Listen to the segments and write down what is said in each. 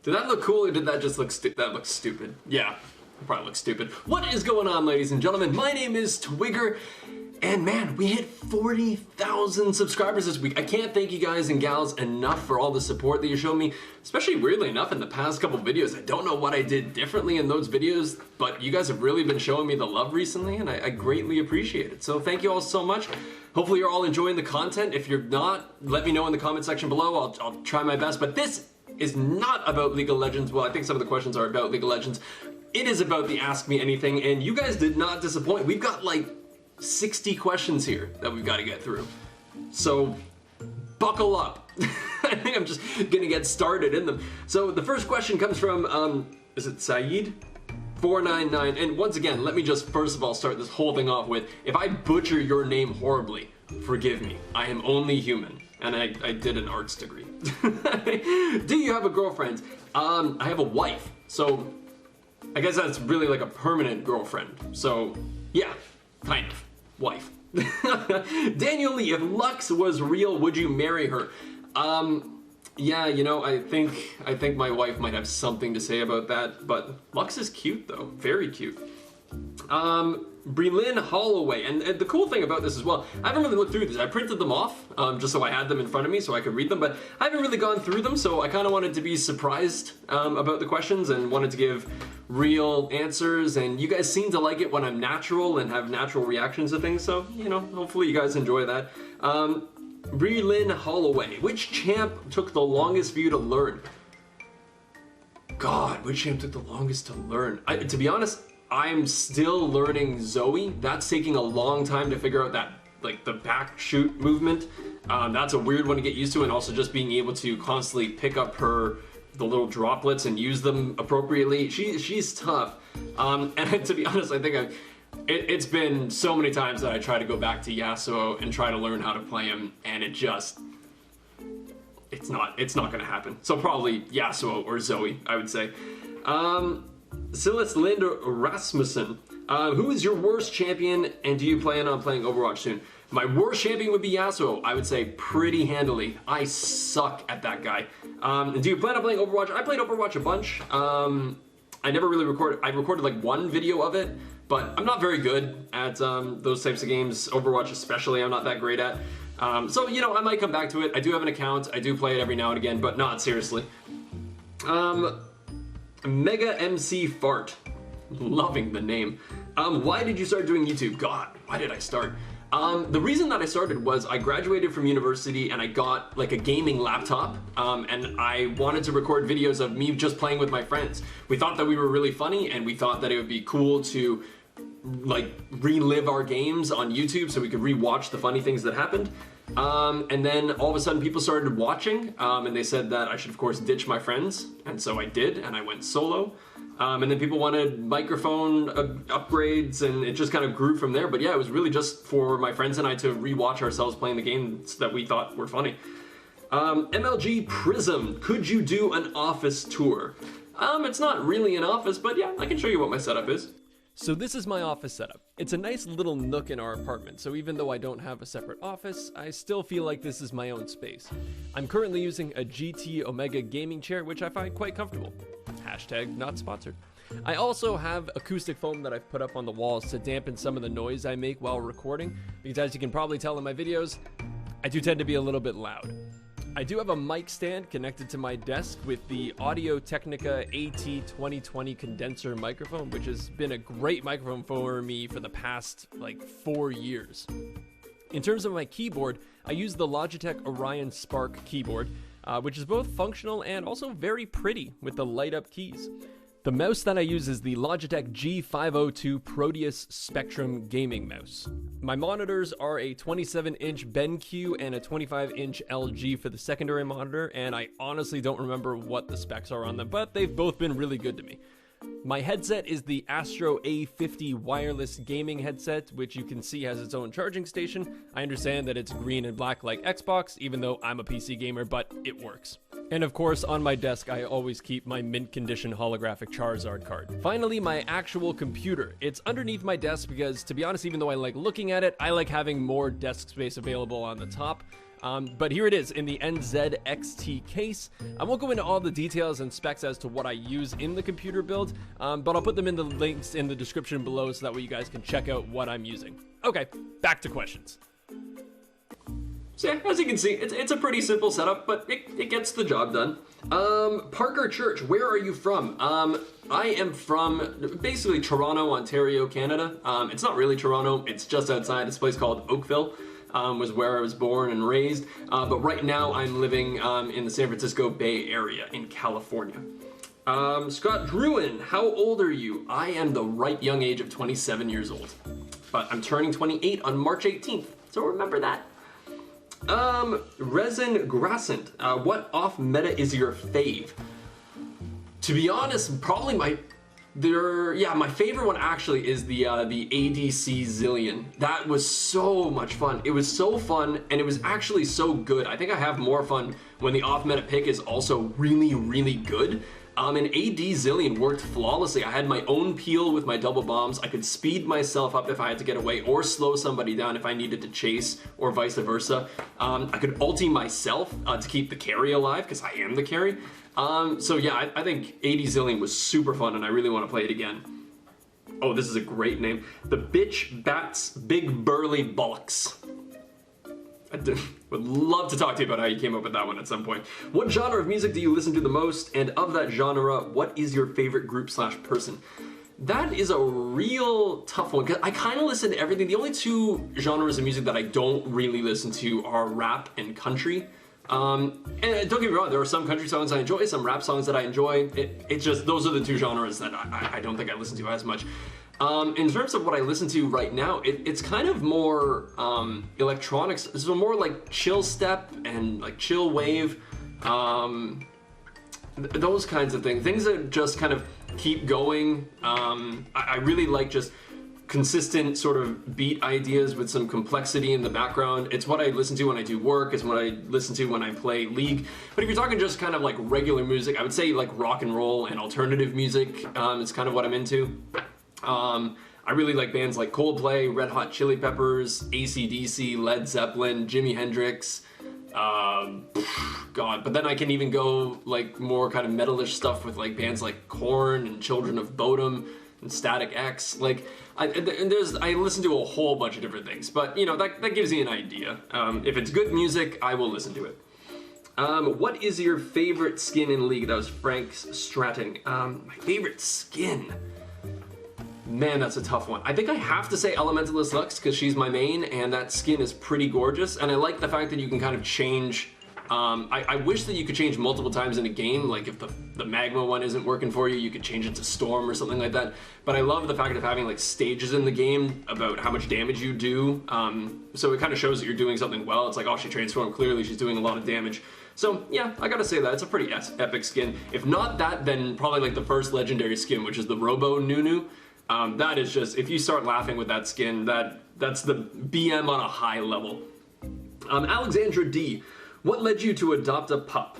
Did that look cool or did that just look stupid? That looks stupid. Yeah, it probably looks stupid. What is going on, ladies and gentlemen? My name is Twigger, and man, we hit 40,000 subscribers this week. I can't thank you guys and gals enough for all the support that you showed me, especially weirdly enough in the past couple videos. I don't know what I did differently in those videos, but you guys have really been showing me the love recently, and I greatly appreciate it. So thank you all so much. Hopefully you're all enjoying the content. If you're not, let me know in the comment section below. I'll try my best, but this is not about League of Legends. Well, I think some of the questions are about League of Legends. It is about the Ask Me Anything, and you guys did not disappoint. We've got like 60 questions here that we've got to get through. So buckle up. I think I'm just gonna get started in them. So the first question comes from, is it Saeed499? And once again, let me just first of all start this whole thing off with, if I butcher your name horribly, forgive me. I am only human, and I did an arts degree. Do you have a girlfriend? I have a wife, so I guess that's really like a permanent girlfriend. So yeah, kind of, wife. Daniel Lee, if Lux was real, would you marry her? Yeah, you know, I think my wife might have something to say about that, but Lux is cute though, very cute. Brelyn Holloway, and the cool thing about this as well, I haven't really looked through these. I printed them off just so I had them in front of me so I could read them, but I haven't really gone through them, so I kind of wanted to be surprised about the questions and wanted to give real answers, and you guys seem to like it when I'm natural and have natural reactions to things, so, you know, hopefully you guys enjoy that. Brelyn Holloway, which champ took the longest for you to learn? God, which champ took the longest to learn? To be honest, I'm still learning Zoe. That's taking a long time to figure out that, like, the back shoot movement. That's a weird one to get used to, and also just being able to constantly pick up the little droplets and use them appropriately. She's tough. And to be honest, I think it's been so many times that I try to go back to Yasuo and try to learn how to play him, and it's not gonna happen. So probably Yasuo or Zoe, I would say. Silas Linder Rasmussen, who is your worst champion, and do you plan on playing Overwatch soon? My worst champion would be Yasuo, I would say pretty handily. I suck at that guy. Do you plan on playing Overwatch? I played Overwatch a bunch. I never really recorded, I recorded like one video of it, but I'm not very good at those types of games. Overwatch especially, I'm not that great at. So, you know, I might come back to it. I do have an account, I do play it every now and again, but not seriously. Mega MC Fart, loving the name. Why did you start doing YouTube? God, why did I start? The reason that I started was I graduated from university and I got like a gaming laptop, and I wanted to record videos of me just playing with my friends. We thought that we were really funny, and we thought that it would be cool to like relive our games on YouTube so we could rewatch the funny things that happened. And then all of a sudden people started watching, and they said that I should of course ditch my friends, and so I did, and I went solo. And then people wanted microphone upgrades, and it just kind of grew from there. But yeah, it was really just for my friends and I to rewatch ourselves playing the games that we thought were funny. MLG Prism, could you do an office tour? It's not really an office, but yeah, I can show you what my setup is. So this is my office setup. It's a nice little nook in our apartment, so even though I don't have a separate office, I still feel like this is my own space. I'm currently using a GT Omega gaming chair, which I find quite comfortable. Hashtag not sponsored. I also have acoustic foam that I've put up on the walls to dampen some of the noise I make while recording, because as you can probably tell in my videos, I do tend to be a little bit loud. I do have a mic stand connected to my desk with the Audio Technica AT2020 condenser microphone, which has been a great microphone for me for the past like 4 years. In terms of my keyboard, I use the Logitech Orion Spark keyboard, which is both functional and also very pretty with the light up keys. The mouse that I use is the Logitech G502 Proteus Spectrum gaming mouse. My monitors are a 27-inch BenQ and a 25-inch LG for the secondary monitor, and I honestly don't remember what the specs are on them, but they've both been really good to me. My headset is the Astro A50 wireless gaming headset, which you can see has its own charging station. I understand that it's green and black like Xbox, even though I'm a PC gamer, but it works. And of course, on my desk, I always keep my mint condition holographic Charizard card. Finally, my actual computer. It's underneath my desk because, to be honest, even though I like looking at it, I like having more desk space available on the top. But here it is in the NZXT case. I won't go into all the details and specs as to what I use in the computer build, but I'll put them in the links in the description below so that way you guys can check out what I'm using. Okay, back to questions. So yeah, as you can see, it's a pretty simple setup, but it gets the job done. Parker Church, where are you from? I am from basically Toronto, Ontario, Canada. It's not really Toronto, it's just outside. It's a place called Oakville, was where I was born and raised. But right now I'm living in the San Francisco Bay Area in California. Scott Druin, how old are you? I am the ripe young age of 27 years old. But I'm turning 28 on March 18th, so remember that. Resin Grassant, what off meta is your fave? To be honest, probably my favorite one actually is the ADC Zillion. That was so much fun. It was so fun, and it was actually so good. I think I have more fun when the off meta pick is also really, really good. And AD Zillion worked flawlessly. I had my own peel with my double bombs. I could speed myself up if I had to get away, or slow somebody down if I needed to chase, or vice versa. I could ulti myself to keep the carry alive, because I am the carry. So yeah, I think AD Zillion was super fun, and I really want to play it again. Oh, this is a great name. The Bitch Bats Big Burly Bullocks. I would love to talk to you about how you came up with that one at some point. What genre of music do you listen to the most? And of that genre, what is your favorite group / person? That is a real tough one, because I kind of listen to everything. The only two genres of music that I don't really listen to are rap and country. And don't get me wrong, there are some country songs I enjoy, some rap songs that I enjoy. It's just, those are the two genres that I don't think I listen to as much. In terms of what I listen to right now, it's kind of more electronics, so more like chill step and like chill wave, those kinds of things that just kind of keep going. I really like just consistent sort of beat ideas with some complexity in the background. It's what I listen to when I do work, it's what I listen to when I play League. But if you're talking just kind of like regular music, I would say like rock and roll and alternative music is kind of what I'm into. I really like bands like Coldplay, Red Hot Chili Peppers, AC/DC, Led Zeppelin, Jimi Hendrix, God, but then I can even go like more kind of metalish stuff with like bands like Korn and Children of Bodom and Static X. Like, I listen to a whole bunch of different things, but you know, that gives you an idea. If it's good music, I will listen to it. What is your favorite skin in League? That was Frank's Stratton. My favorite skin? Man, that's a tough one. I think I have to say Elementalist Lux, because she's my main, and that skin is pretty gorgeous, and I like the fact that you can kind of change. I wish that you could change multiple times in a game, like if the Magma one isn't working for you, you could change it to Storm or something like that. But I love the fact of having like stages in the game about how much damage you do, so it kind of shows that you're doing something well. It's like, oh, she transformed, clearly she's doing a lot of damage. So yeah, I gotta say that, it's a pretty epic skin. If not that, then probably like the first legendary skin, which is the Robo Nunu. That is just, if you start laughing with that skin, that's the BM on a high level. Alexandra D, what led you to adopt a pup?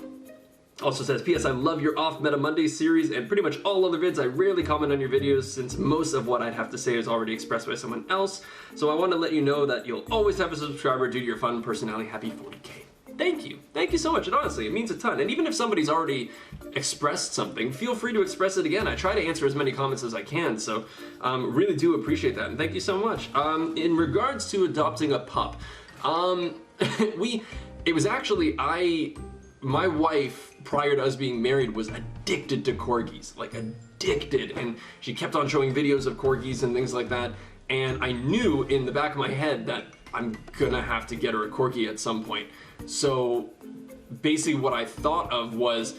Also says, P.S. I love your Off Meta Monday series and pretty much all other vids. I rarely comment on your videos since most of what I'd have to say is already expressed by someone else. So I want to let you know that you'll always have a subscriber due to your fun personality. Happy 40K. Thank you. Thank you so much. And honestly, it means a ton. And even if somebody's already expressed something, feel free to express it again. I try to answer as many comments as I can, so really do appreciate that. And thank you so much. In regards to adopting a pup, it was actually, my wife, prior to us being married, was addicted to corgis, like addicted. And she kept on showing videos of corgis and things like that. And I knew in the back of my head that I'm gonna have to get her a corgi at some point. So basically what I thought of was,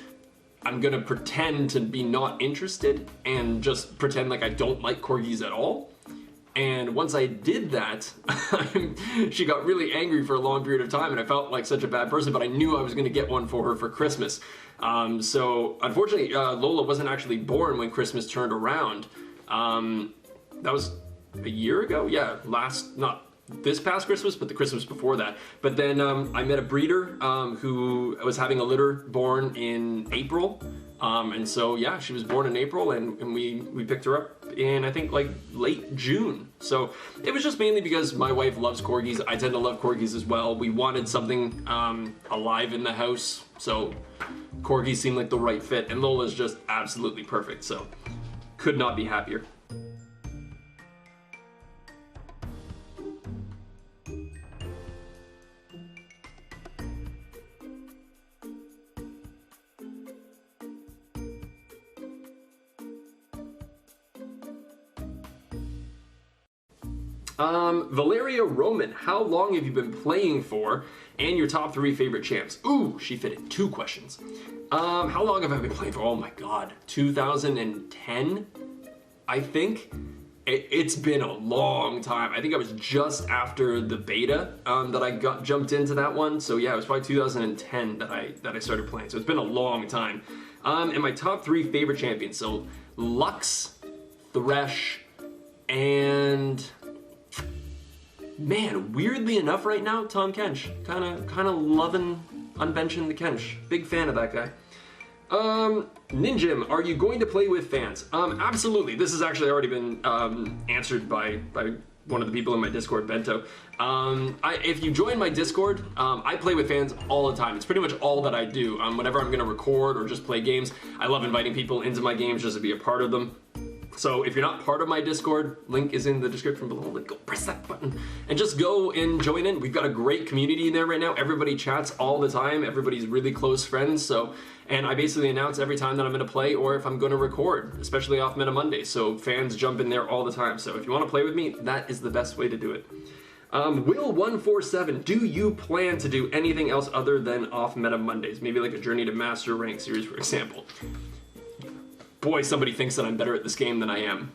I'm gonna pretend to be not interested and just pretend like I don't like corgis at all. And once I did that, she got really angry for a long period of time and I felt like such a bad person, but I knew I was gonna get one for her for Christmas. So unfortunately, Lola wasn't actually born when Christmas turned around. That was a year ago? Yeah, not this past Christmas, but the Christmas before that. But then I met a breeder who was having a litter born in April. And so yeah, she was born in April, and we picked her up in, I think, like late June. So it was just mainly because my wife loves corgis. I tend to love corgis as well. We wanted something alive in the house, so corgis seemed like the right fit, and Lola's just absolutely perfect, so could not be happier. Valeria Roman, how long have you been playing for, and your top 3 favorite champs? Ooh, she fitted 2 questions. How long have I been playing for? Oh my god, 2010, I think. It's been a long time. I think I was just after the beta that I jumped into that one. So yeah, it was probably 2010 that I started playing. So it's been a long time. And my top 3 favorite champions. So Lux, Thresh, and man, weirdly enough right now, Tom Kench. Kinda loving unbenching the Kench. Big fan of that guy. Ninjim, are you going to play with fans? Absolutely. This has actually already been answered by one of the people in my Discord, Bento. If you join my Discord, I play with fans all the time. It's pretty much all that I do. Whenever I'm going to record or just play games, I love inviting people into my games just to be a part of them. So if you're not part of my Discord, link is in the description below. Like, go press that button and just go and join in. We've got a great community in there right now. Everybody chats all the time. Everybody's really close friends. So, and I basically announce every time that I'm going to play or if I'm going to record, especially off Meta Monday. So fans jump in there all the time. So if you want to play with me, that is the best way to do it. Will147, do you plan to do anything else other than off Meta Mondays? Maybe like a Journey to Master Rank series, for example. Boy, somebody thinks that I'm better at this game than I am.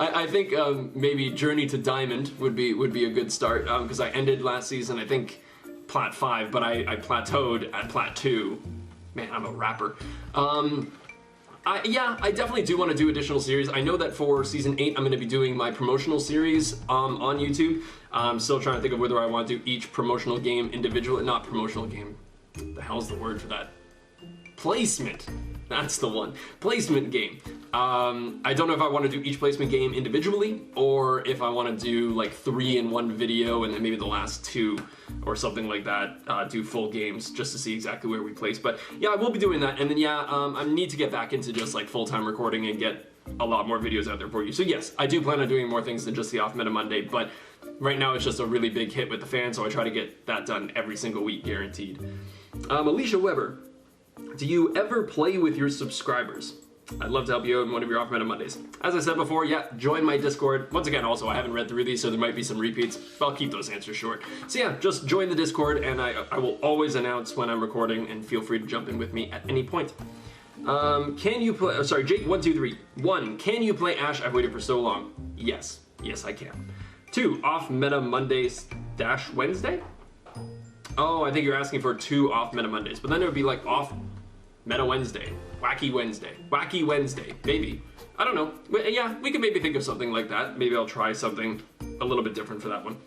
I think maybe Journey to Diamond would be a good start, because I ended last season, I think, Plat 5, but I plateaued at Plat 2. Man, I'm a rapper. Yeah, I definitely do want to do additional series. I know that for Season 8, I'm going to be doing my promotional series on YouTube. I'm still trying to think of whether I want to do each promotional game individually. Not promotional game. What the hell's the word for that? Placement. That's the one. Placement game. I don't know if I want to do each placement game individually or if I want to do like 3 in one video and then maybe the last 2 or something like that, do full games just to see exactly where we place. But yeah, I will be doing that. And then yeah, I need to get back into just like full-time recording and get a lot more videos out there for you. So yes, I do plan on doing more things than just the Off Meta Monday, but right now it's just a really big hit with the fans, so I try to get that done every single week, guaranteed. Alicia Weber, do you ever play with your subscribers? I'd love to help you out in one of your Off Meta Mondays. As I said before, yeah, join my Discord. Once again, also, I haven't read through these, so there might be some repeats, but I'll keep those answers short. So yeah, just join the Discord, and I will always announce when I'm recording, and feel free to jump in with me at any point. Can you play, sorry, Jake123. 1, can you play Ash? I've waited for so long. Yes, yes I can. 2, Off Meta Mondays dash Wednesday? Oh, I think you're asking for 2 Off Meta Mondays, but then it would be like Off Meta Wednesday, Wacky Wednesday, maybe. I don't know. But yeah, we could maybe think of something like that. Maybe I'll try something a little bit different for that one.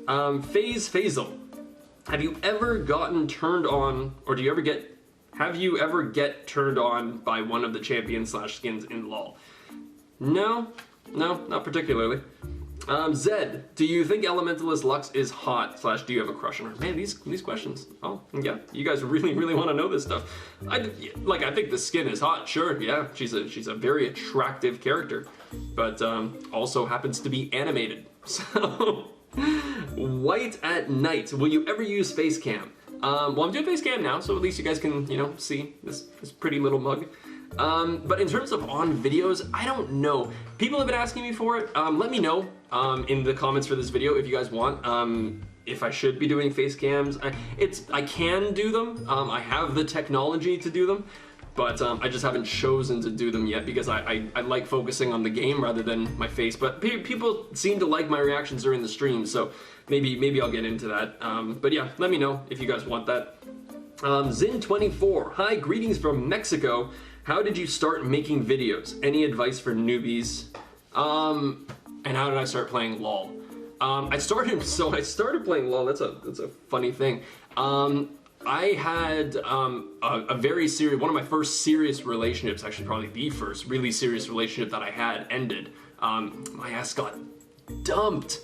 Faisal, have you ever gotten turned on, or have you ever get turned on by one of the champions / skins in LoL? No, not particularly. Zed, do you think Elementalist Lux is hot / do you have a crush on her? Man, these questions. Oh, yeah, you guys really want to know this stuff. I think the skin is hot, sure, yeah. She's a very attractive character, but also happens to be animated. So, White at Night, will you ever use face cam? Well, I'm doing face cam now, so at least you guys can, see this pretty little mug. But in terms of on videos, I don't know. People have been asking me for it. Let me know in the comments for this video if you guys want. If I should be doing face cams. I can do them. I have the technology to do them, but I just haven't chosen to do them yet because I like focusing on the game rather than my face. But people seem to like my reactions during the stream, so maybe I'll get into that. But yeah, let me know if you guys want that. Zin24, hi, greetings from Mexico. How did you start making videos? Any advice for newbies? And how did I start playing LoL? I started playing LoL. That's a funny thing. I had a very serious, one of my first serious relationships, actually probably the first really serious relationship that I had ended. My ass got dumped.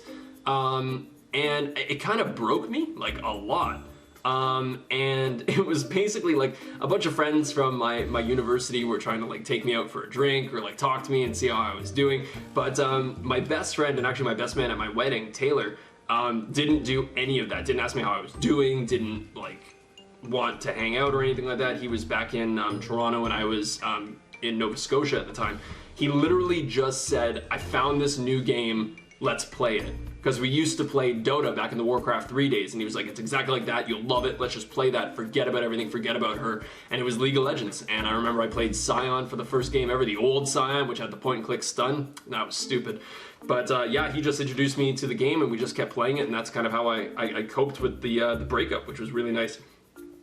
And it kind of broke me, like, a lot. And it was basically like a bunch of friends from my university were trying to like take me out for a drink or like talk to me and see how I was doing. But my best friend and actually my best man at my wedding, Taylor, didn't do any of that. Didn't ask me how I was doing, didn't like want to hang out or anything like that. He was back in Toronto and I was in Nova Scotia at the time. He literally just said, I found this new game, let's play it. Because we used to play Dota back in the Warcraft 3 days, and he was like, it's exactly like that, you'll love it, let's just play that, forget about everything, forget about her. And it was League of Legends, and I remember I played Scion for the first game ever, the old Scion, which had the point-and-click stun. That was stupid. But yeah, he just introduced me to the game, and we just kept playing it, and that's kind of how I coped with the breakup, which was really nice.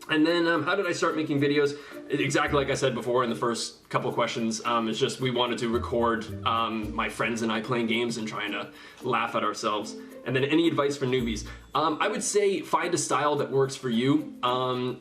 And then how did I start making videos? Exactly like I said before in the first couple questions, it's just we wanted to record my friends and I playing games and trying to laugh at ourselves. And then any advice for newbies? I would say find a style that works for you.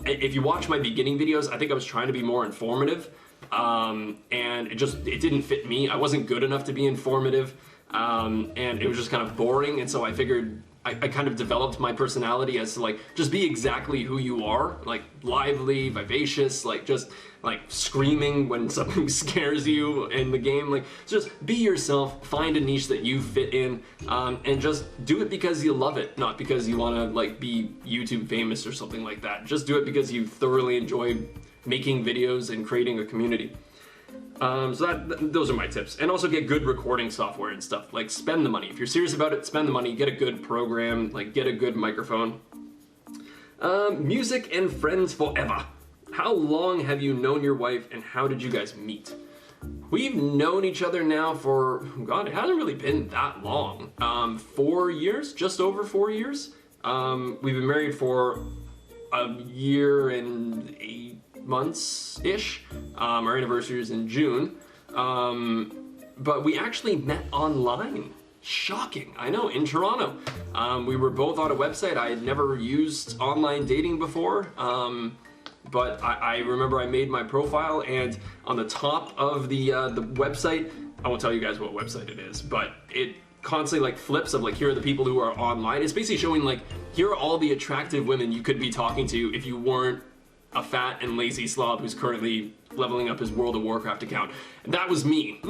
If you watch my beginning videos, I think I was trying to be more informative, and it didn't fit me. I wasn't good enough to be informative, and it was just kind of boring, and so I figured I kind of developed my personality as to like just be exactly who you are, like lively, vivacious, like just like screaming when something scares you in the game. Like just be yourself, find a niche that you fit in, and just do it because you love it, not because you want to like be YouTube famous or something like that. Just do it because you thoroughly enjoy making videos and creating a community. So those are my tips. And also get good recording software and stuff. Like spend the money. If you're serious about it, spend the money, get a good program, like get a good microphone. Music and friends forever. How long have you known your wife and how did you guys meet? We've known each other now for, God, it hasn't really been that long. 4 years, just over 4 years. We've been married for a year and 8 months-ish. Our anniversary is in June. But we actually met online. Shocking, I know, in Toronto. We were both on a website. I had never used online dating before. But I remember I made my profile, and on the top of the website, I won't tell you guys what website it is, but it constantly like flips of like, here are the people who are online. It's basically showing like, here are all the attractive women you could be talking to if you weren't a fat and lazy slob who's currently leveling up his World of Warcraft account. And that was me.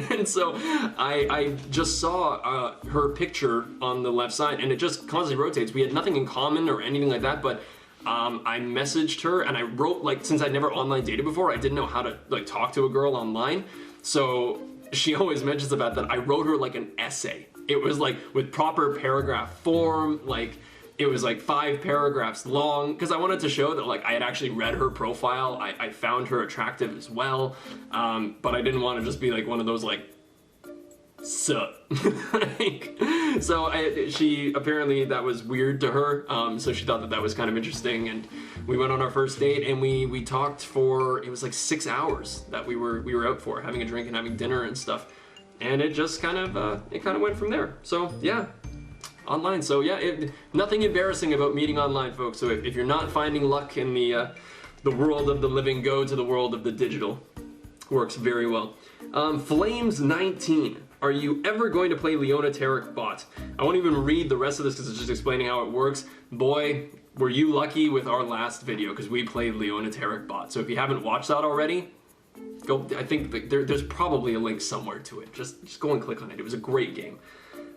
And so I just saw her picture on the left side, and it just constantly rotates. We had nothing in common or anything like that, but I messaged her and I wrote, like, since I'd never online dated before, I didn't know how to like talk to a girl online. So she always mentions about that. I wrote her like an essay. It was like with proper paragraph form, like it was like 5 paragraphs long, because I wanted to show that like I had actually read her profile. I found her attractive as well, but I didn't want to just be like one of those like, sup. So she apparently that was weird to her, so she thought that that was kind of interesting, and we went on our first date and we talked for, it was like 6 hours that we were out for, having a drink and having dinner and stuff, and it just kind of went from there. So yeah, online. So yeah, nothing embarrassing about meeting online, folks. So if you're not finding luck in the world of the living, go to the world of the digital. Works very well. Flames19. Are you ever going to play Leona Tarek Bot? I won't even read the rest of this because it's just explaining how it works. Boy, were you lucky with our last video, because we played Leona Tarek Bot. So if you haven't watched that already, go. I think there's probably a link somewhere to it. Just go and click on it. It was a great game.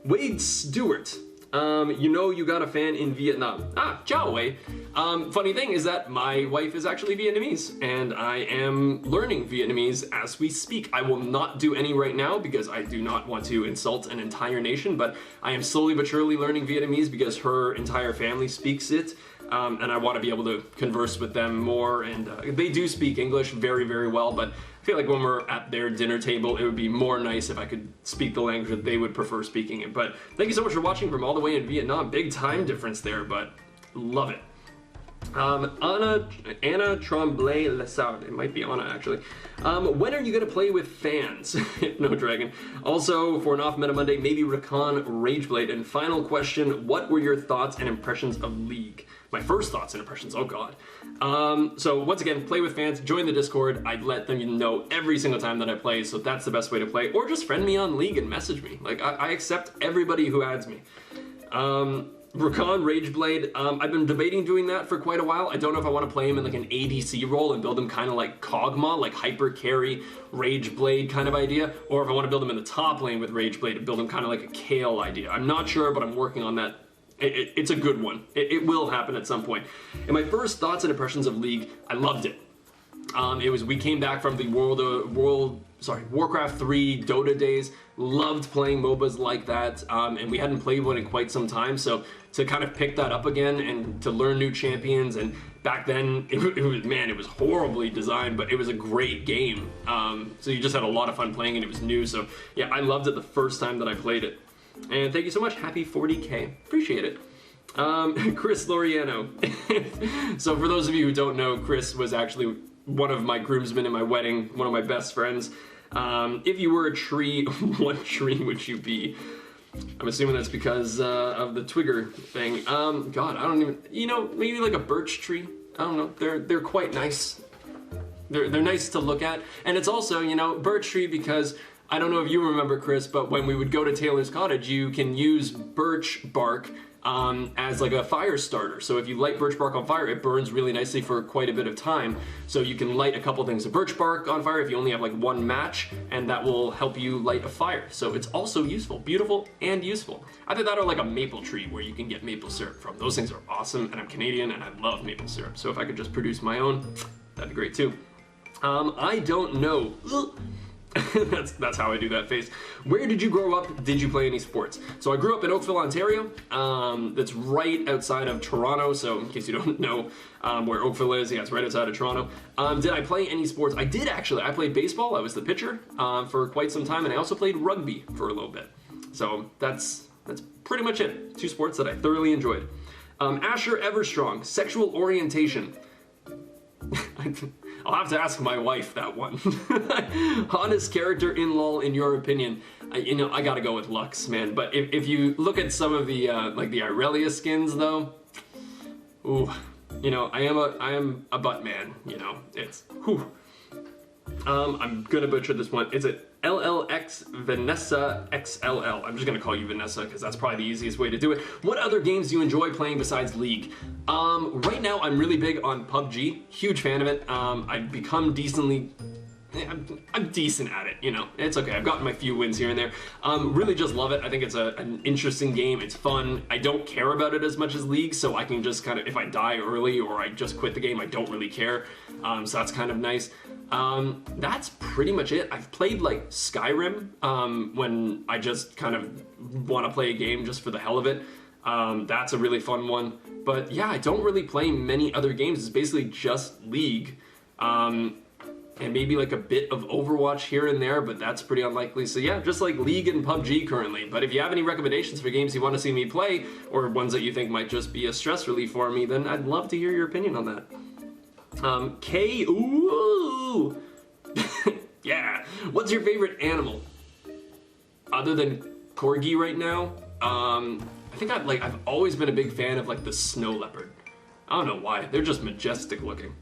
Wade Stewart. You know you got a fan in Vietnam. Ciao, Wei. Funny thing is that my wife is actually Vietnamese, and I am learning Vietnamese as we speak. I will not do any right now because I do not want to insult an entire nation, but I am slowly but surely learning Vietnamese because her entire family speaks it, and I want to be able to converse with them more, and they do speak English very, very well, but I feel like when we're at their dinner table, it would be more nice if I could speak the language that they would prefer speaking it. But thank you so much for watching from all the way in Vietnam. Big time difference there, but love it. Anna Tremblay-Lessard. It might be Anna, actually. When are you going to play with fans? No Dragon. Also, for an off-meta Monday, maybe Rakan Rageblade. And final question, what were your thoughts and impressions of League? My first thoughts and impressions, oh god. So once again, play with fans, join the Discord. I let them know every single time that I play, so that's the best way to play. Or just friend me on League and message me. Like, I accept everybody who adds me. Rakan Rageblade, I've been debating doing that for quite a while. I don't know if I want to play him in like an ADC role and build him kind of like Kog'Maw, like hyper carry, Rageblade kind of idea, or if I want to build him in the top lane with Rageblade and build him kind of like a Kale idea. I'm not sure, but I'm working on that. It's a good one. It will happen at some point. And my first thoughts and impressions of League, I loved it. We came back from the Warcraft 3 Dota days, loved playing MOBAs like that, and we hadn't played one in quite some time, so to kind of pick that up again and to learn new champions, and back then, it was horribly designed, but it was a great game. So you just had a lot of fun playing it, it was new, so yeah, I loved it the first time that I played it. And thank you so much, happy 40K, appreciate it. Chris Loriano. So for those of you who don't know, Chris was actually one of my groomsmen in my wedding, one of my best friends. If you were a tree, what tree would you be? I'm assuming that's because of the Twigger thing. God, I don't even, maybe like a birch tree. I don't know, they're quite nice. They're nice to look at. And it's also, birch tree because, I don't know if you remember, Chris, but when we would go to Taylor's Cottage, you can use birch bark as like a fire starter. So if you light birch bark on fire, it burns really nicely for quite a bit of time. So you can light a couple things of birch bark on fire if you only have like one match, and that will help you light a fire. So it's also useful, beautiful and useful. Either that or like a maple tree where you can get maple syrup from. Those things are awesome, and I'm Canadian and I love maple syrup. So if I could just produce my own, that'd be great too. I don't know. That's how I do that face. Where did you grow up? Did you play any sports? So I grew up in Oakville, Ontario. That's right outside of Toronto. So in case you don't know where Oakville is, yeah, it's right outside of Toronto. Did I play any sports? I did actually. I played baseball. I was the pitcher for quite some time, and I also played rugby for a little bit. So that's pretty much it. 2 sports that I thoroughly enjoyed. Asher Everstrong, sexual orientation. I'll have to ask my wife that one. Hottest character in LoL, in your opinion? I gotta go with Lux, man. But if you look at some of the like the Irelia skins, though, ooh, I am a butt man. It's whew. I'm gonna butcher this one. Is it LLX Vanessa XLL? I'm just gonna call you Vanessa because that's probably the easiest way to do it. What other games do you enjoy playing besides League? Right now I'm really big on PUBG. Huge fan of it. I've become decently. I'm decent at it, It's okay. I've gotten my few wins here and there. Really just love it. I think it's an interesting game. It's fun. I don't care about it as much as League, so I can just kind of, if I die early or I just quit the game, I don't really care. So that's kind of nice. That's pretty much it. I've played like Skyrim when I just kind of want to play a game just for the hell of it. That's a really fun one. But yeah, I don't really play many other games. It's basically just League. And maybe like a bit of Overwatch here and there, but that's pretty unlikely. So yeah, just like League and PUBG currently. But if you have any recommendations for games you want to see me play, or ones that you think might just be a stress relief for me, then I'd love to hear your opinion on that. Ooh. Yeah. What's your favorite animal? Other than Corgi right now? I think I've always been a big fan of like the snow leopard. I don't know why. They're just majestic looking.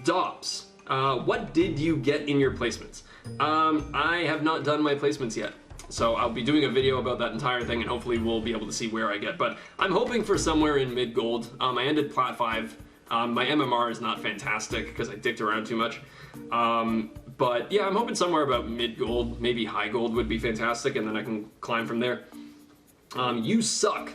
Dobbs. What did you get in your placements? I have not done my placements yet. So I'll be doing a video about that entire thing, and hopefully we'll be able to see where I get. But I'm hoping for somewhere in mid-gold. I ended Plat 5. My MMR is not fantastic because I dicked around too much. But yeah, I'm hoping somewhere about mid-gold, maybe high gold would be fantastic, and then I can climb from there. You suck.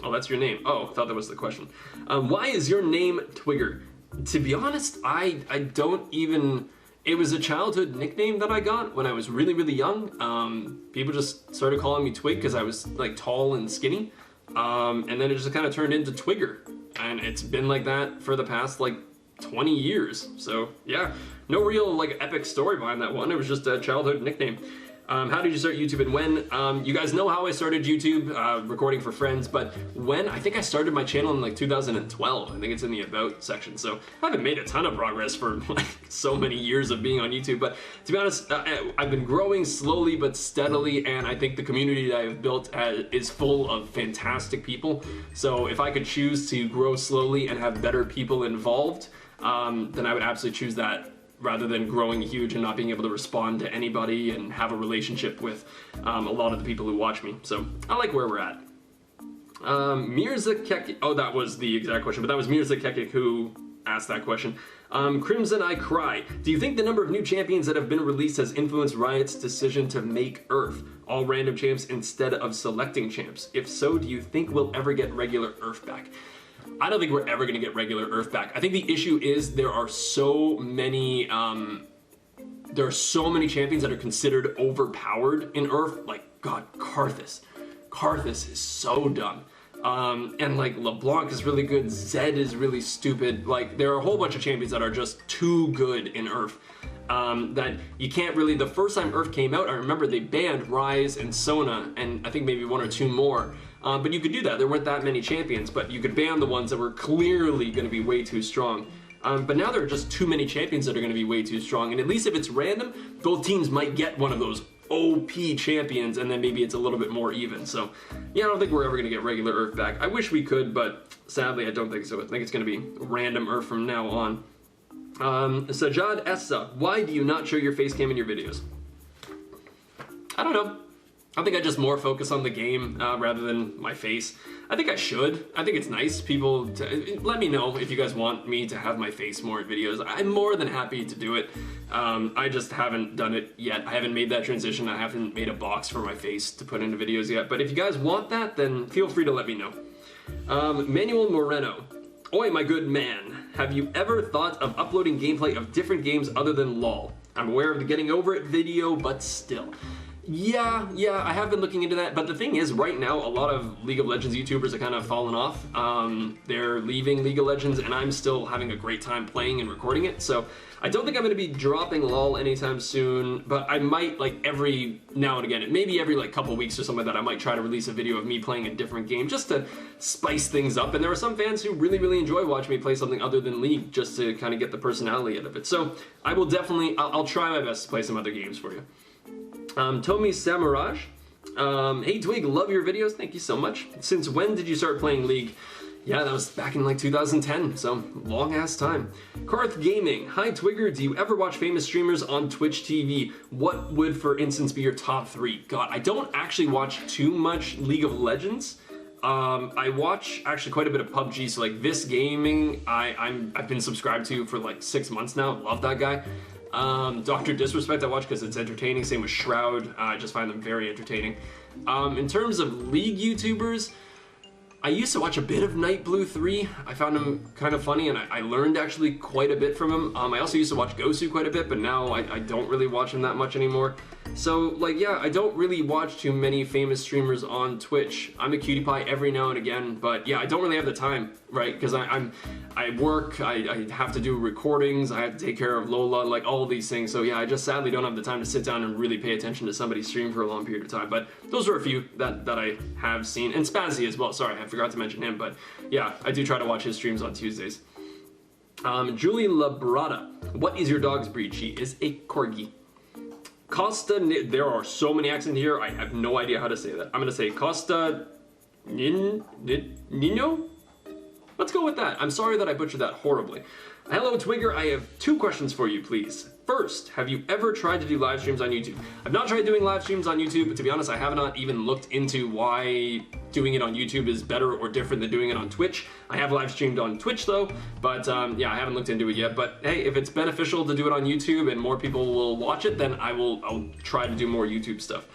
Oh, that's your name. Oh, I thought that was the question. Why is your name Twigger? To be honest, I don't even... It was a childhood nickname that I got when I was really, really young. People just started calling me Twig because I was like tall and skinny. And then it just kind of turned into Twigger. And it's been like that for the past like 20 years. So yeah, no real like epic story behind that one. It was just a childhood nickname. How did you start YouTube and when? You guys know how I started YouTube, recording for friends, but when? I think I started my channel in like 2012. I think it's in the About section, so I haven't made a ton of progress for like so many years of being on YouTube, but to be honest, I've been growing slowly but steadily, and I think the community that I've built is full of fantastic people. So if I could choose to grow slowly and have better people involved, then I would absolutely choose that, rather than growing huge and not being able to respond to anybody and have a relationship with a lot of the people who watch me. So I like where we're at. Mirza Kekik, oh, that was the exact question, but that was Mirza Kekik who asked that question. Crimson I Cry, do you think the number of new champions that have been released has influenced Riot's decision to make Earth all random champs instead of selecting champs? If so, do you think we'll ever get regular Earth back? I don't think we're ever going to get regular Earth back. I think the issue is there are so many champions that are considered overpowered in Earth. Like, God, Karthus. Karthus is so dumb. And like LeBlanc is really good, Zed is really stupid. Like, there are a whole bunch of champions that are just too good in Earth. That you can't really, the first time Earth came out, I remember they banned Ryze and Sona, and I think maybe one or two more. But you could do that, there weren't that many champions, but you could ban the ones that were clearly going to be way too strong. But now there are just too many champions that are going to be way too strong, and at least if it's random, both teams might get one of those OP champions, and then maybe it's a little bit more even. So yeah, I don't think we're ever going to get regular Earth back. I wish we could, but sadly I don't think so. I think it's going to be random Earth from now on. Sajad Essa, why do you not show your face cam in your videos? I don't know. I think I just more focus on the game rather than my face. I think I should. I think it's nice. People, let me know if you guys want me to have my face more in videos. I'm more than happy to do it. I just haven't done it yet. I haven't made that transition. I haven't made a box for my face to put into videos yet. But if you guys want that, then feel free to let me know. Manuel Moreno. Oi, my good man. Have you ever thought of uploading gameplay of different games other than LoL? I'm aware of the getting over it video, but still. Yeah, I have been looking into that, but the thing is, right now, a lot of League of Legends YouTubers are kind of fallen off. They're leaving League of Legends, and I'm still having a great time playing and recording it, so I don't think I'm going to be dropping LoL anytime soon, but I might, like, every now and again, maybe every, like, couple weeks or something like that, I might try to release a video of me playing a different game, just to spice things up, and there are some fans who really, really enjoy watching me play something other than League, just to kind of get the personality out of it. So, I will definitely, I'll try my best to play some other games for you. Tomi Samaraj, hey Twig, love your videos, thank you so much. Since when did you start playing League? Yeah, that was back in like 2010, so long ass time. Karth Gaming, hi Twigger, do you ever watch famous streamers on Twitch TV? What would, for instance, be your top 3? God, I don't actually watch too much League of Legends. I watch actually quite a bit of PUBG, so like this gaming, I've been subscribed to for like 6 months now, love that guy. Dr. Disrespect I watch because it's entertaining, same with Shroud, I just find them very entertaining. In terms of League YouTubers, I used to watch a bit of Nightblue 3, I found him kind of funny and I learned actually quite a bit from him. I also used to watch Gosu quite a bit, but now I don't really watch him that much anymore. So like yeah, I don't really watch too many famous streamers on Twitch. I'm a cutie pie every now and again, but yeah, I don't really have the time, right? Because I work, I have to do recordings, I have to take care of Lola, like all these things. So yeah, I just sadly don't have the time to sit down and really pay attention to somebody's stream for a long period of time. But those are a few that I have seen. And Spazzy as well, sorry, I forgot to mention him. But yeah, I do try to watch his streams on Tuesdays. Julie Labrada, what is your dog's breed? She is a Corgi. Costa, there are so many accents here, I have no idea how to say that. I'm gonna say Costa Nino? Let's go with that. I'm sorry that I butchered that horribly. Hello Twigger, I have 2 questions for you, please. First, have you ever tried to do live streams on YouTube? I've not tried doing live streams on YouTube, but to be honest, I have not even looked into why doing it on YouTube is better or different than doing it on Twitch. I have live streamed on Twitch though, but yeah, I haven't looked into it yet. But hey, if it's beneficial to do it on YouTube and more people will watch it, then I'll try to do more YouTube stuff.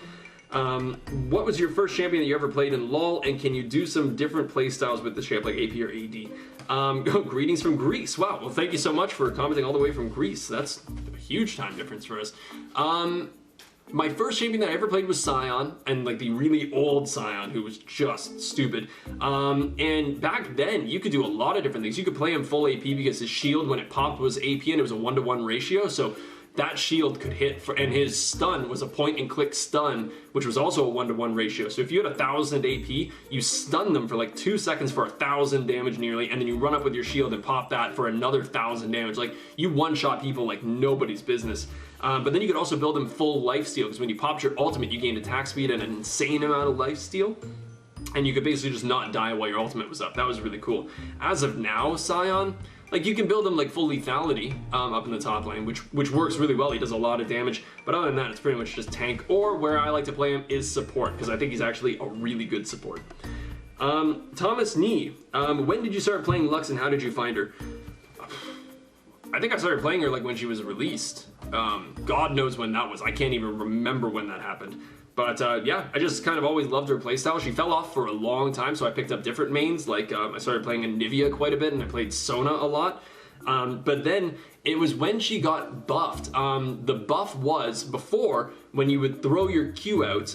What was your first champion that you ever played in LoL, and can you do some different play styles with the champ, like AP or AD? Greetings from Greece. Wow, well thank you so much for commenting all the way from Greece. That's a huge time difference for us. My first champion that I ever played was Sion, and like the really old Sion, who was just stupid. And back then, you could do a lot of different things. You could play him full AP because his shield, when it popped, was AP, and it was a 1-to-1 ratio, so that shield could hit, and his stun was a point and click stun, which was also a 1-to-1 ratio. So if you had 1000 AP, you stun them for like 2 seconds for 1000 damage nearly, and then you run up with your shield and pop that for another 1000 damage. Like, you one-shot people like nobody's business. But then you could also build them full lifesteal, because when you popped your ultimate, you gained attack speed and an insane amount of lifesteal. And you could basically just not die while your ultimate was up. That was really cool. As of now, Scion, like, you can build him like full lethality up in the top lane, which works really well. He does a lot of damage, but other than that, it's pretty much just tank. Or where I like to play him is support, because I think he's actually a really good support. Thomas Nee, when did you start playing Lux and how did you find her? I think I started playing her like when she was released. God knows when that was. I can't even remember when that happened. But yeah, I just kind of always loved her playstyle. She fell off for a long time, so I picked up different mains. Like, I started playing NVIDIA quite a bit, and I played Sona a lot. But then it was when she got buffed. The buff was, before, when you would throw your Q out,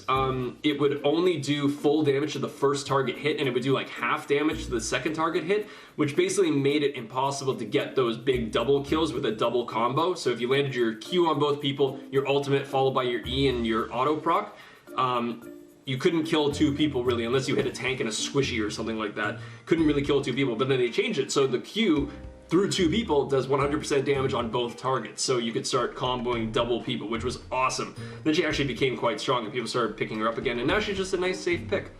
it would only do full damage to the first target hit, and it would do like half damage to the second target hit, which basically made it impossible to get those big double kills with a double combo. So if you landed your Q on both people, your ultimate followed by your E and your auto proc, you couldn't kill 2 people really, unless you hit a tank and a squishy or something like that. Couldn't really kill 2 people, but then they changed it so the Q through 2 people does 100% damage on both targets, so you could start comboing double people, which was awesome. Then she actually became quite strong and people started picking her up again, and now she's just a nice safe pick.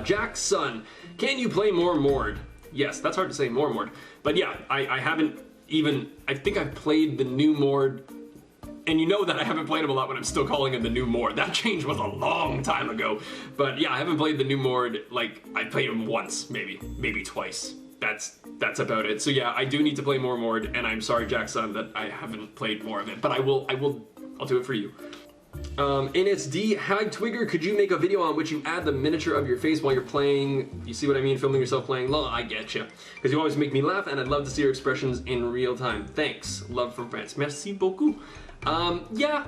Jack's son, can you play more Mord? Yes, that's hard to say, more Mord. But yeah, I haven't even, I think I've played the new Mord, and you know that I haven't played him a lot when I'm still calling him the new Mord. That change was a long time ago. But yeah, I haven't played the new Mord, like, I played him once, maybe twice. That's about it. So yeah, I do need to play more Mord, and I'm sorry, Jackson, that I haven't played more of it, but I'll do it for you. NSD, hi Twigger, could you make a video on which you add the miniature of your face while you're playing? You see what I mean? Filming yourself playing LOL? I getcha. Because you always make me laugh, and I'd love to see your expressions in real time. Thanks. Love from France. Merci beaucoup. Yeah,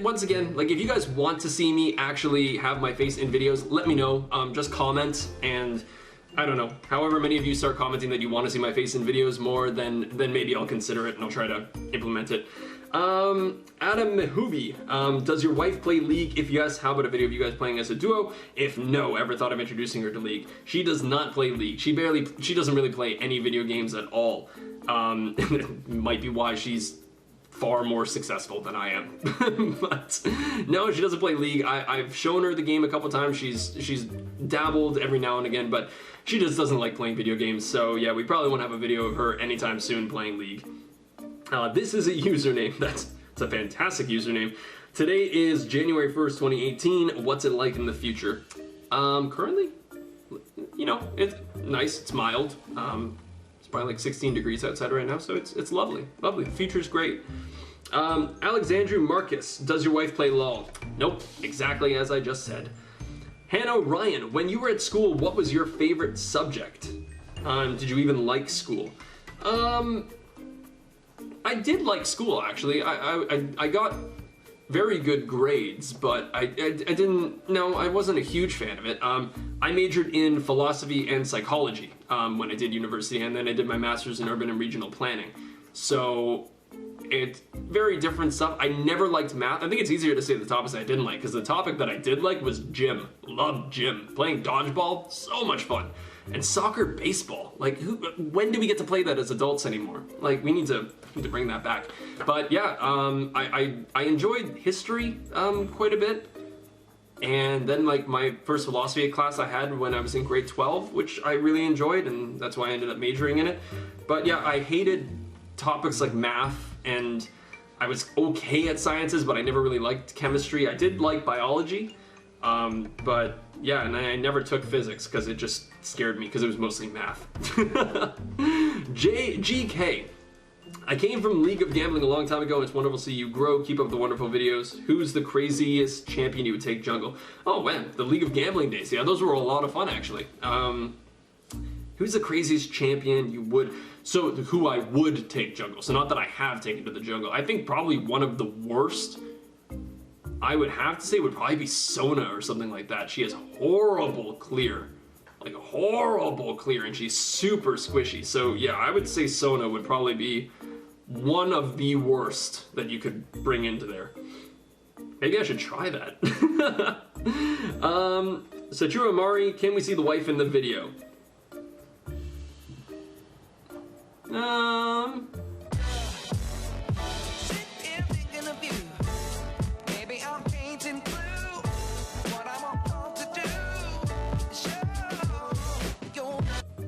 once again, like, if you guys want to see me actually have my face in videos, let me know. Just comment, and I don't know, however many of you start commenting that you want to see my face in videos more, then maybe I'll consider it and I'll try to implement it. Adam Mehubi, does your wife play League? If yes, how about a video of you guys playing as a duo? If no, ever thought of introducing her to League? She does not play League. She doesn't really play any video games at all. Might be why she's far more successful than I am. But no, she doesn't play League. I've shown her the game a couple times. She's dabbled every now and again, but she just doesn't like playing video games. So yeah, we probably won't have a video of her anytime soon playing League. This is a username. That's a fantastic username. Today is January 1st, 2018. What's it like in the future? Currently, you know, it's nice. It's mild. It's probably like 16 degrees outside right now, so it's lovely. Lovely. The future's great. Alexandru Marcus, does your wife play LOL? Nope, exactly as I just said. Hannah Ryan, when you were at school, what was your favorite subject? Did you even like school? I did like school, actually. I got very good grades, but I didn't, no, I wasn't a huge fan of it. I majored in philosophy and psychology when I did university, and then I did my master's in urban and regional planning. So it's very different stuff. I never liked math. I think it's easier to say the topics I didn't like, because the topic that I did like was gym. Loved gym. Playing dodgeball, so much fun. And soccer, baseball. Like, when do we get to play that as adults anymore? Like, we need to bring that back. But yeah, I enjoyed history quite a bit. And then, like, my first philosophy class I had when I was in grade 12, which I really enjoyed, and that's why I ended up majoring in it. But yeah, I hated topics like math, and I was okay at sciences, but I never really liked chemistry. I did like biology, but yeah, and I never took physics because it just scared me because it was mostly math. GK. I came from League of Gambling a long time ago, and it's wonderful to see you grow. Keep up the wonderful videos. Who's the craziest champion you would take jungle? Oh man, the League of Gambling days. Yeah, those were a lot of fun actually. Who's the craziest champion you would... So, who I would take jungle. So not that I have taken to the jungle. I think probably one of the worst, I would have to say, would probably be Sona or something like that. She has horrible clear. Like, horrible clear, and she's super squishy. So yeah, I would say Sona would probably be one of the worst that you could bring into there. Maybe I should try that. Satura Amari, can we see the wife in the video?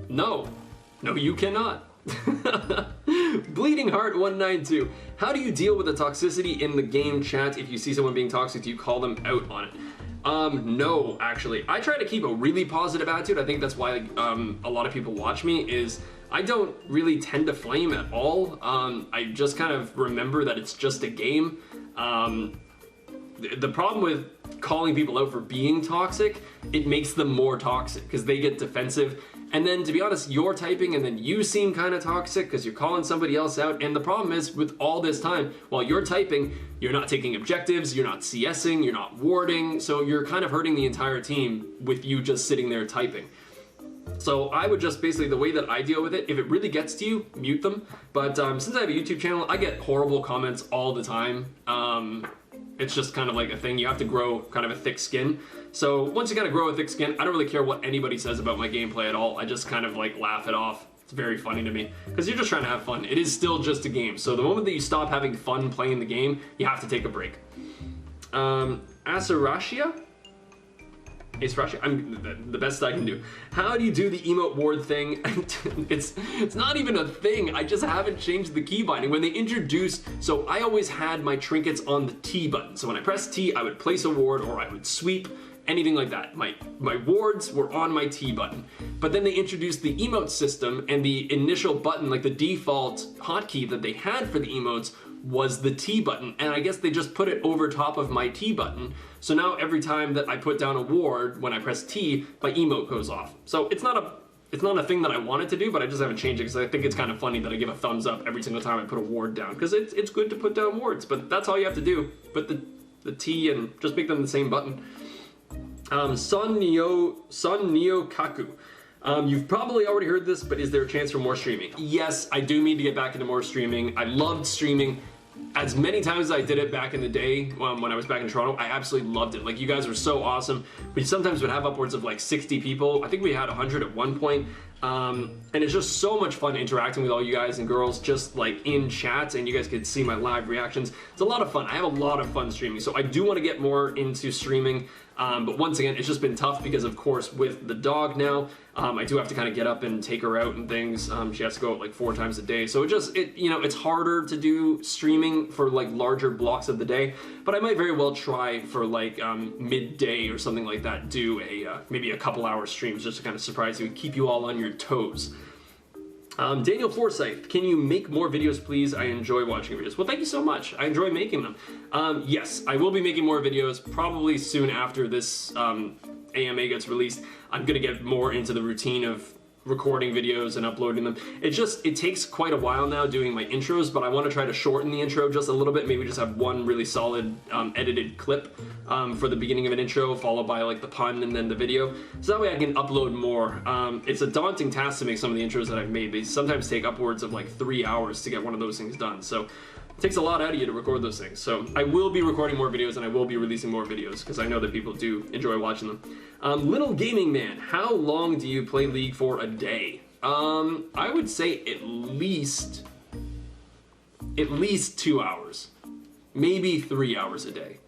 No. No, you cannot. Bleeding Heart 192. How do you deal with the toxicity in the game chat? If you see someone being toxic, do you call them out on it? No, actually. I try to keep a really positive attitude. I think that's why a lot of people watch me, is I don't really tend to flame at all. I just kind of remember that it's just a game. The problem with calling people out for being toxic, it makes them more toxic because they get defensive. And then, to be honest, you're typing and then you seem kind of toxic because you're calling somebody else out. And the problem is, with all this time, while you're typing, you're not taking objectives, you're not CSing, you're not warding, so you're kind of hurting the entire team with you just sitting there typing. So I would just basically, the way that I deal with it, if it really gets to you, mute them. But since I have a YouTube channel, I get horrible comments all the time. It's just kind of like a thing. You have to grow kind of a thick skin. So once you kind of grow a thick skin, I don't really care what anybody says about my gameplay at all. I just kind of like laugh it off. It's very funny to me because you're just trying to have fun. It is still just a game. So the moment that you stop having fun playing the game, you have to take a break. Asarashia? I'm the best I can do. How do you do the emote ward thing? It's not even a thing. I just haven't changed the key binding. When they introduced, so I always had my trinkets on the T button. So when I pressed T, I would place a ward or I would sweep, anything like that. My wards were on my T button. But then they introduced the emote system, and the initial button, like the default hotkey that they had for the emotes, was the T button, and I guess they just put it over top of my T button. So now every time that I put down a ward, when I press T, my emote goes off. So it's not a thing that I wanted to do, but I just haven't changed it because I think it's kind of funny that I give a thumbs up every single time I put a ward down, because it's good to put down wards, but that's all you have to do. Put the T and just make them the same button. Sun Neo Kaku. You've probably already heard this, but is there a chance for more streaming? Yes, I do mean to get back into more streaming. I loved streaming as many times as I did it back in the day when I was back in Toronto. I absolutely loved it. Like, you guys were so awesome. We sometimes would have upwards of like 60 people. I think we had 100 at one point. And it's just so much fun interacting with all you guys and girls just like in chats, and you guys could see my live reactions. It's a lot of fun. I have a lot of fun streaming, so I do want to get more into streaming. But once again, it's just been tough because, of course, with the dog now, I do have to kind of get up and take her out and things. She has to go out like 4 times a day, so it's harder to do streaming for like larger blocks of the day. But I might very well try for like midday or something like that, do a maybe a couple hour streams just to kind of surprise you and keep you all on your toes. Daniel Forsyth, can you make more videos, please? I enjoy watching videos. Well, thank you so much. I enjoy making them. Yes, I will be making more videos probably soon after this AMA gets released. I'm gonna get more into the routine of recording videos and uploading them. It takes quite a while now doing my intros, but I want to try to shorten the intro just a little bit, maybe just have one really solid edited clip for the beginning of an intro, followed by like the pun and then the video, so that way I can upload more. It's a daunting task to make some of the intros that I've made. They sometimes take upwards of like 3 hours to get one of those things done, so it takes a lot out of you to record those things. So I will be recording more videos and I will be releasing more videos because I know that people do enjoy watching them. Little Gaming Man, how long do you play League for a day? I would say at least 2 hours, maybe 3 hours a day.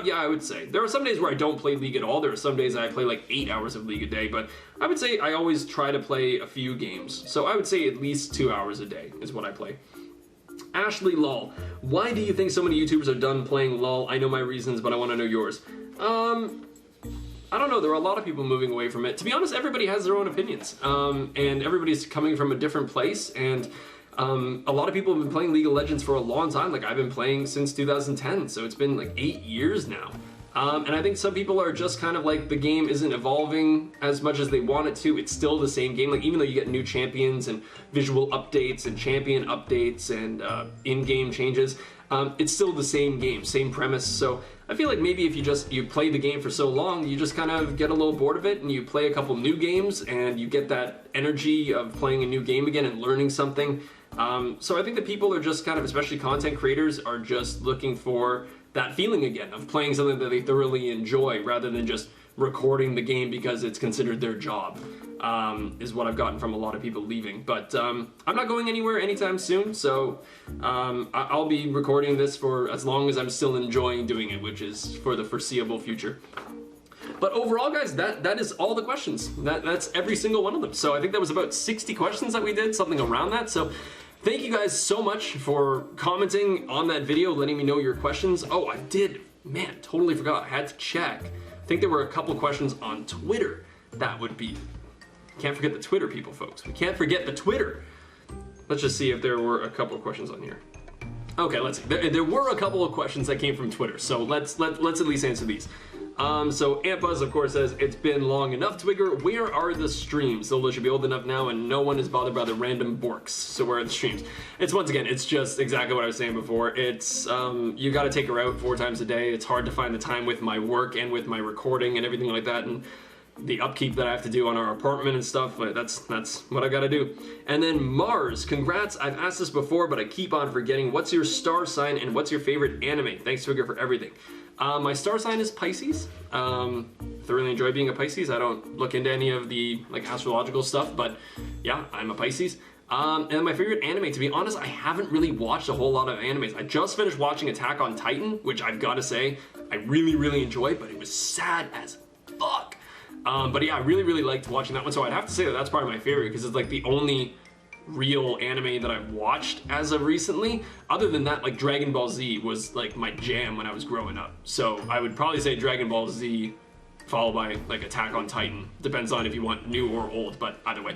Yeah, I would say. There are some days where I don't play League at all. There are some days I play like 8 hours of League a day, but I would say I always try to play a few games. So I would say at least 2 hours a day is what I play. Ashley LOL, why do you think so many YouTubers are done playing LOL? I know my reasons, but I want to know yours. I don't know, there are a lot of people moving away from it. To be honest, everybody has their own opinions, and everybody's coming from a different place, and a lot of people have been playing League of Legends for a long time. Like, I've been playing since 2010, so it's been like 8 years now. And I think some people are just kind of like, the game isn't evolving as much as they want it to. It's still the same game. Like, even though you get new champions and visual updates and champion updates and in-game changes, it's still the same game, same premise. So I feel like maybe if you play the game for so long, you just kind of get a little bored of it and you play a couple new games and you get that energy of playing a new game again and learning something. So I think that people are just kind of, especially content creators, are just looking for that feeling again of playing something that they thoroughly enjoy rather than just recording the game because it's considered their job, is what I've gotten from a lot of people leaving. But I'm not going anywhere anytime soon, so I'll be recording this for as long as I'm still enjoying doing it, which is for the foreseeable future. But overall, guys, that is all the questions. That's every single one of them. So I think that was about 60 questions that we did, something around that. So thank you guys so much for commenting on that video, letting me know your questions. Oh, I did, man, totally forgot. I had to check. I think there were a couple questions on Twitter. That would be, can't forget the Twitter people, folks. We can't forget the Twitter. Let's just see if there were a couple of questions on here. Okay, let's see. There were a couple of questions that came from Twitter, so let's at least answer these. So Ampuz, of course, says, it's been long enough, Twigger. Where are the streams? Zola should be old enough now, and no one is bothered by the random borks. So where are the streams? It's, once again, it's just exactly what I was saying before. It's, you gotta take her out 4 times a day. It's hard to find the time with my work and with my recording and everything like that, and the upkeep that I have to do on our apartment and stuff. But that's what I gotta do. And then Mars, congrats. I've asked this before, but I keep on forgetting. What's your star sign and what's your favorite anime? Thanks, Twigger, for everything. My star sign is Pisces. Thoroughly enjoy being a Pisces. I don't look into any of the like astrological stuff, but yeah, I'm a Pisces. And my favorite anime, to be honest, I haven't really watched a whole lot of animes. I just finished watching Attack on Titan, which I've got to say I really enjoyed, but it was sad as fuck. But yeah, I really liked watching that one, so I'd have to say that that's probably my favorite because it's like the only real anime that I've watched as of recently. Other than that, like Dragon Ball Z was like my jam when I was growing up. So I would probably say Dragon Ball Z followed by like Attack on Titan. Depends on if you want new or old, but either way.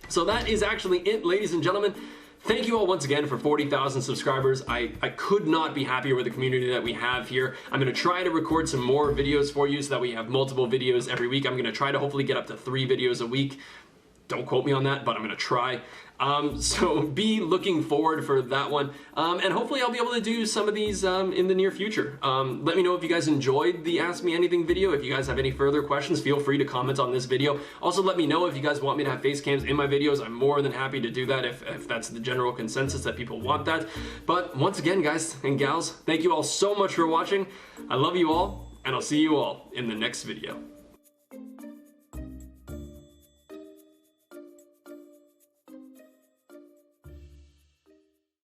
So that is actually it, ladies and gentlemen. Thank you all once again for 40,000 subscribers. I could not be happier with the community that we have here. I'm gonna try to record some more videos for you so that we have multiple videos every week. I'm gonna try to hopefully get up to 3 videos a week. Don't quote me on that, but I'm gonna try. So be looking forward for that one. And hopefully I'll be able to do some of these in the near future. Let me know if you guys enjoyed the Ask Me Anything video. If you guys have any further questions, feel free to comment on this video. Also, let me know if you guys want me to have face cams in my videos. I'm more than happy to do that if that's the general consensus that people want that. But once again, guys and gals, thank you all so much for watching. I love you all, and I'll see you all in the next video.